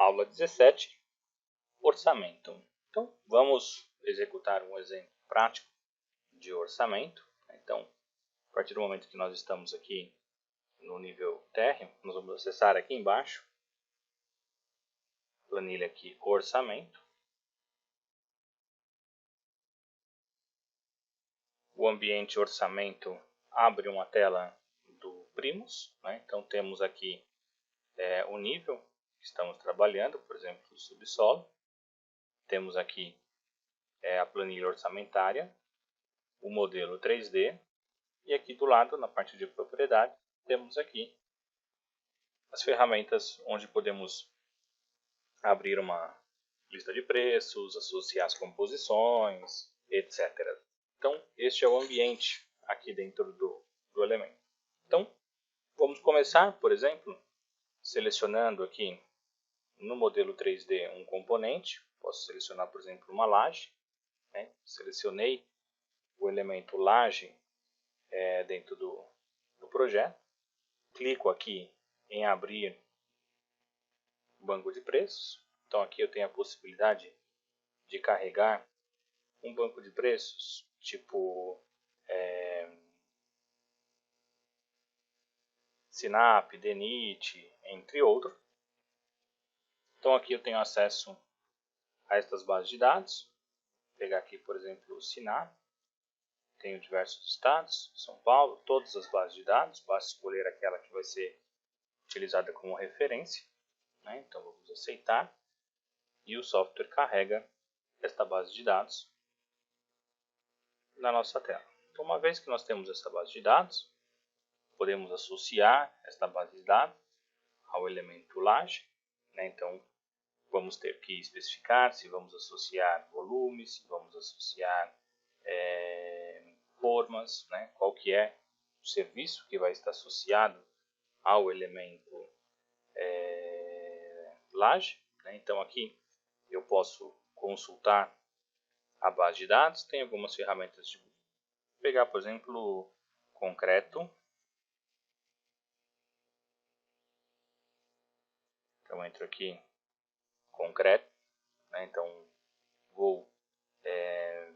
Aula 17, orçamento. Então, vamos executar um exemplo prático de orçamento. Então, a partir do momento que nós estamos aqui no nível térreo, nós vamos acessar aqui embaixo, planilha aqui, orçamento. O ambiente orçamento abre uma tela do Primus, né? Então temos aqui o nível que estamos trabalhando, por exemplo, o subsolo. Temos aqui a planilha orçamentária, o modelo 3D, e aqui do lado, na parte de propriedade, temos aqui as ferramentas onde podemos abrir uma lista de preços, associar as composições, etc. Então, este é o ambiente aqui dentro do elemento. Então, vamos começar, por exemplo, selecionando aqui no modelo 3D um componente. Posso selecionar, por exemplo, uma laje, né? Selecionei o elemento laje dentro do projeto. Clico aqui em abrir banco de preços. Então aqui eu tenho a possibilidade de carregar um banco de preços tipo Sinap, DNIT, entre outros. Então aqui eu tenho acesso a estas bases de dados. Vou pegar aqui, por exemplo, o Sinap. Tenho diversos estados, São Paulo, todas as bases de dados. Basta escolher aquela que vai ser utilizada como referência, né? Então vamos aceitar. E o software carrega esta base de dados na nossa tela. Então, uma vez que nós temos essa base de dados, podemos associar esta base de dados ao elemento laje, né? Então, vamos ter que especificar se vamos associar volumes, se vamos associar formas, né? Qual que é o serviço que vai estar associado ao elemento laje, né? Então, aqui eu posso consultar a base de dados, tem algumas ferramentas de pegar, por exemplo, concreto. Então, entro aqui, concreto, né? Então, vou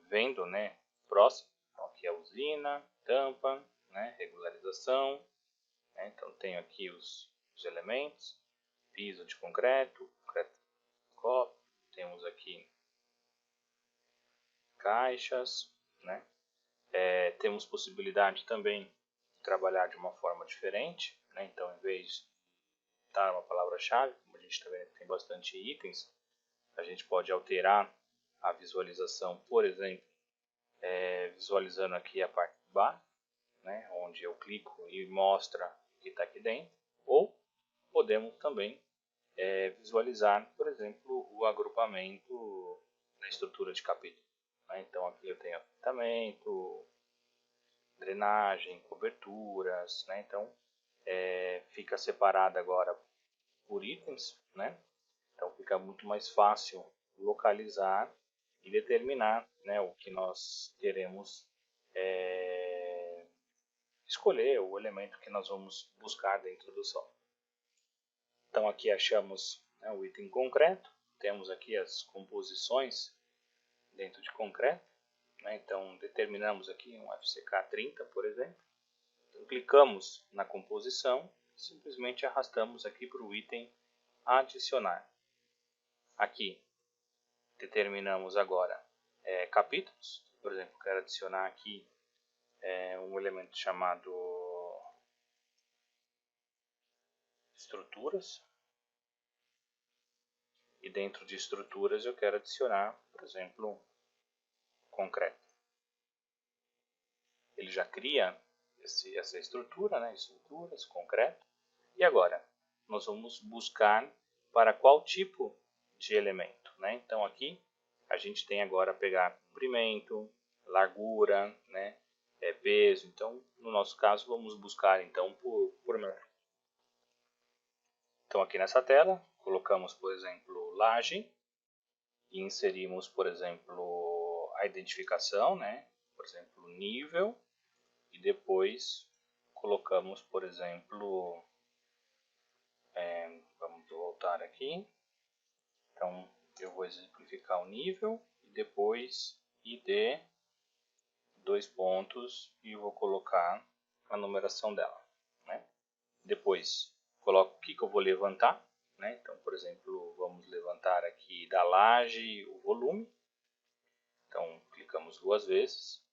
vendo, né, próximo. Então, aqui a usina, tampa, né, regularização, né? Então, tenho aqui os elementos, piso de concreto, concreto copo, temos aqui caixas, né? Temos possibilidade também de trabalhar de uma forma diferente, né? Então, em vez de estar uma palavra-chave, como a gente está vendo que tem bastante itens, a gente pode alterar a visualização, por exemplo, visualizando aqui a parte de baixo, né, onde eu clico e mostra o que está aqui dentro, ou podemos também visualizar, por exemplo, o agrupamento na estrutura de capítulo, né? Então aqui eu tenho afetamento, drenagem, coberturas, né? Então fica separado agora por itens, né? Então fica muito mais fácil localizar e determinar, né, o que nós queremos escolher, o elemento que nós vamos buscar dentro do software. Então aqui achamos, né, o item concreto, temos aqui as composições dentro de concreto, né? Então determinamos aqui um FCK 30, por exemplo. Então, clicamos na composição, simplesmente arrastamos aqui para o item adicionar. Aqui determinamos agora capítulos. Por exemplo, quero adicionar aqui um elemento chamado estruturas. E dentro de estruturas eu quero adicionar, por exemplo, concreto. Ele já cria essa estrutura, né? Estruturas, concreto. E agora, nós vamos buscar para qual tipo de elemento, né? Então aqui a gente tem agora pegar comprimento, largura, né? Peso. Então, no nosso caso, vamos buscar então por metro. Então aqui nessa tela, colocamos, por exemplo, laje e inserimos, por exemplo, a identificação, né? Por exemplo, nível, e depois colocamos, por exemplo, vamos voltar aqui, Então, eu vou exemplificar o nível e depois ID, 2 pontos, e vou colocar a numeração dela, né? Depois, coloco o que eu vou levantar, né? Então, por exemplo, vamos levantar aqui da laje o volume. Então, clicamos 2 vezes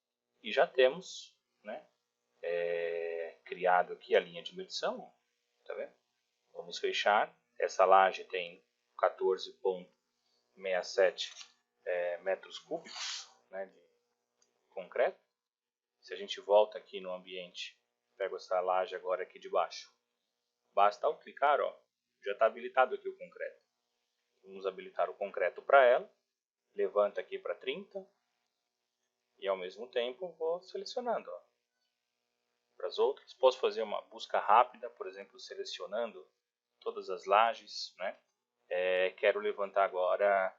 e já temos, né, criado aqui a linha de medição. Tá vendo? Vamos fechar. Essa laje tem 14,67 metros cúbicos, né, de concreto. Se a gente volta aqui no ambiente, pego essa laje agora aqui de baixo. Basta ao clicar, ó, já está habilitado aqui o concreto. Vamos habilitar o concreto para ela. Levanta aqui para 30. E ao mesmo tempo vou selecionando, ó, para as outras. Posso fazer uma busca rápida, por exemplo, selecionando todas as lajes, né? Quero levantar agora,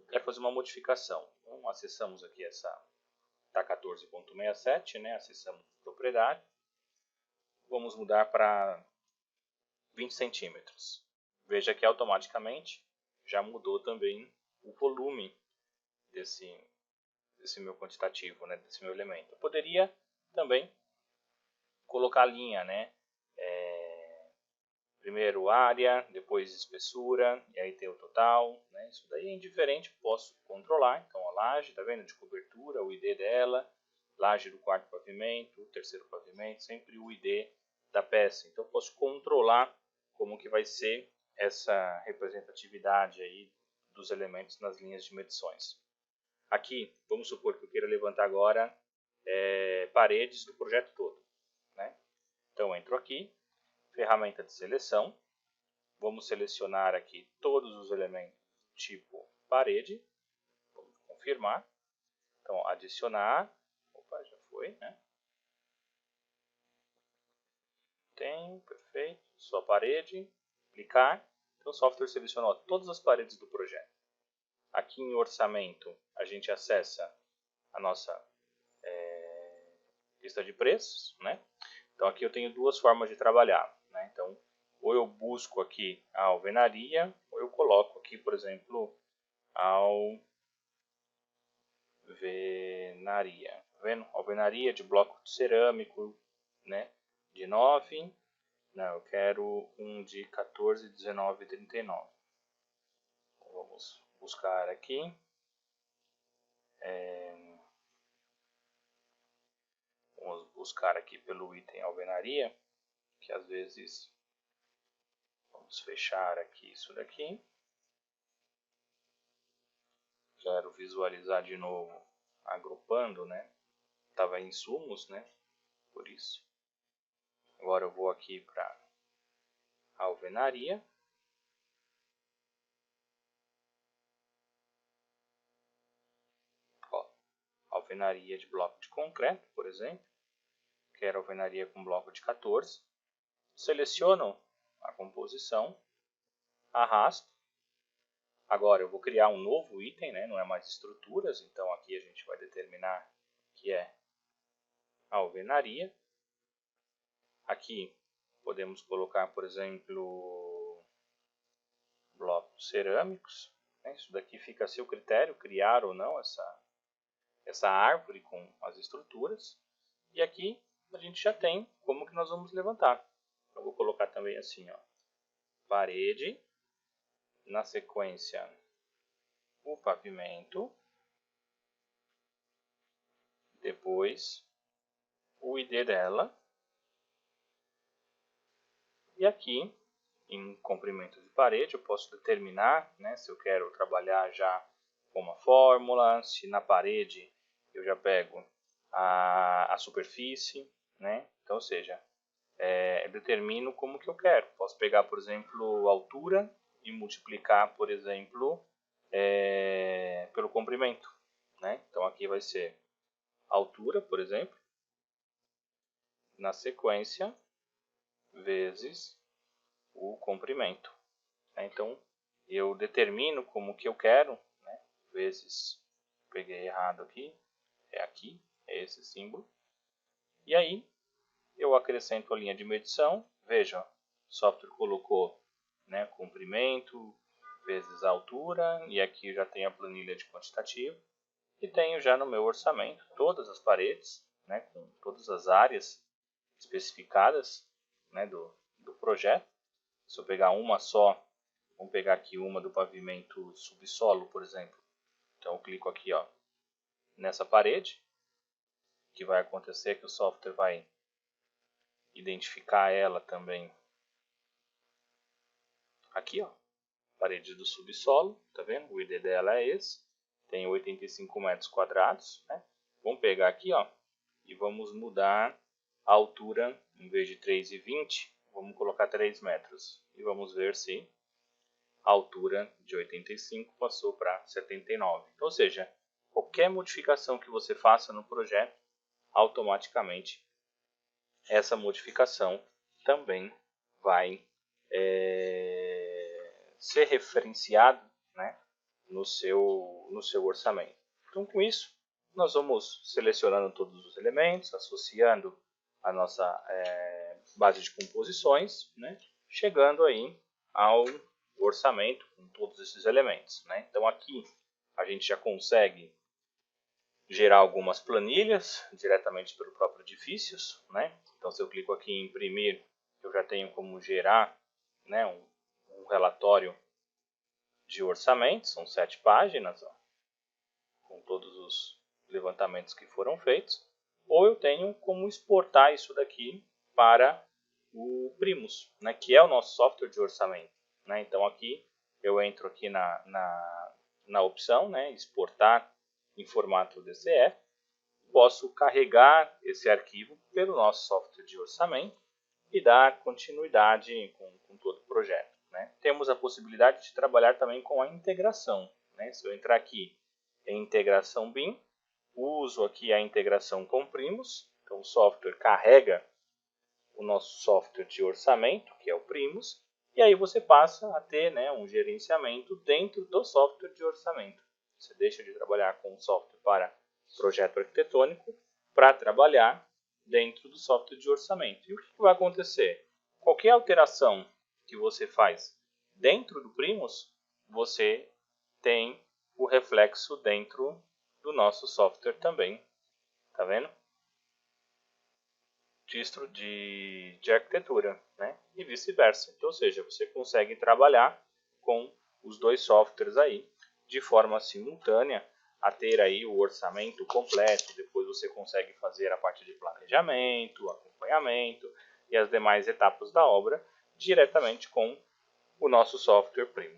quero fazer uma modificação. Então, acessamos aqui essa, tá 14,67, né? Acessamos propriedade. Vamos mudar para 20 centímetros. Veja que automaticamente já mudou também o volume desse meu quantitativo, né? Desse meu elemento. Eu poderia também colocar a linha, né? Primeiro área, depois espessura, e aí tem o total, né? Isso daí é indiferente, posso controlar. Então a laje, tá vendo? De cobertura, o ID dela, laje do quarto pavimento, terceiro pavimento, sempre o ID da peça. Então eu posso controlar como que vai ser essa representatividade aí dos elementos nas linhas de medições. Aqui, vamos supor que eu queira levantar agora paredes do projeto todo, né? Então entro aqui, ferramenta de seleção, vamos selecionar aqui todos os elementos tipo parede, vamos confirmar, então adicionar, opa, já foi, né? Tem, perfeito, só parede, clicar, então o software selecionou todas as paredes do projeto. Aqui em orçamento a gente acessa a nossa lista de preços, né? Então aqui eu tenho duas formas de trabalhar, né? Então, ou eu busco aqui a alvenaria, ou eu coloco aqui, por exemplo, alvenaria. Tá vendo? Alvenaria de bloco cerâmico, né? De 9. Não, eu quero um de 14, 19 e 39. Então, vamos buscar aqui. Vamos buscar aqui pelo item alvenaria, que às vezes vamos fechar aqui isso daqui. Quero visualizar de novo agrupando, né? Estava em insumos, né? Por isso. Agora eu vou aqui para alvenaria. Ó, alvenaria de bloco de concreto, por exemplo. Quero alvenaria com bloco de 14. Seleciono a composição, arrasto. Agora eu vou criar um novo item, né? Não é mais estruturas, então aqui a gente vai determinar que é alvenaria. Aqui podemos colocar, por exemplo, blocos cerâmicos. Isso daqui fica a seu critério, criar ou não essa árvore com as estruturas. E aqui a gente já tem como que nós vamos levantar. Eu vou colocar também assim, ó, parede, na sequência o pavimento, depois o ID dela, e aqui em comprimento de parede eu posso determinar, né, se eu quero trabalhar já com uma fórmula, se na parede eu já pego a superfície, né? Então, ou seja, eu determino como que eu quero. Posso pegar, por exemplo, altura e multiplicar, por exemplo, pelo comprimento, né? Então aqui vai ser altura, por exemplo, na sequência, vezes o comprimento. Então eu determino como que eu quero, né? Vezes, peguei errado aqui, é esse símbolo. E aí eu acrescento a linha de medição, veja, o software colocou, né, comprimento, vezes a altura, e aqui já tenho a planilha de quantitativo, e tenho já no meu orçamento todas as paredes, né, com todas as áreas especificadas, né, do projeto. Se eu pegar uma só, vamos pegar aqui uma do pavimento subsolo, por exemplo. Então eu clico aqui, ó, nessa parede. O que vai acontecer é que o software vai identificar ela também aqui, ó, parede do subsolo, tá vendo? O ID dela é esse, tem 85 metros quadrados, né? Vamos pegar aqui, ó, e vamos mudar a altura, em vez de 3,20, vamos colocar 3 metros. E vamos ver se a altura de 85 passou para 79. Ou seja, qualquer modificação que você faça no projeto, automaticamente essa modificação também vai ser referenciado, né, no seu orçamento. Então, com isso, nós vamos selecionando todos os elementos, associando a nossa base de composições, né, chegando aí ao orçamento com todos esses elementos, né? Então, aqui a gente já consegue gerar algumas planilhas diretamente pelo próprio Edifícios, né? Então, se eu clico aqui em imprimir, eu já tenho como gerar, né, um relatório de orçamento, são 7 páginas, ó, com todos os levantamentos que foram feitos, ou eu tenho como exportar isso daqui para o Primus, né, que é o nosso software de orçamento, né? Então aqui eu entro aqui na opção, né, exportar em formato DCF, posso carregar esse arquivo pelo nosso software de orçamento e dar continuidade com todo o projeto, né? Temos a possibilidade de trabalhar também com a integração, né? Se eu entrar aqui em integração BIM, uso aqui a integração com Primus, então o software carrega o nosso software de orçamento, que é o Primus, e aí você passa a ter, né, um gerenciamento dentro do software de orçamento. Você deixa de trabalhar com o software para projeto arquitetônico para trabalhar dentro do software de orçamento. E o que vai acontecer? Qualquer alteração que você faz dentro do Primus, você tem o reflexo dentro do nosso software também. Tá vendo? Registro de arquitetura, né? E vice-versa. Então, ou seja, você consegue trabalhar com os dois softwares aí de forma simultânea a ter aí o orçamento completo. Depois você consegue fazer a parte de planejamento, acompanhamento e as demais etapas da obra diretamente com o nosso software Primus.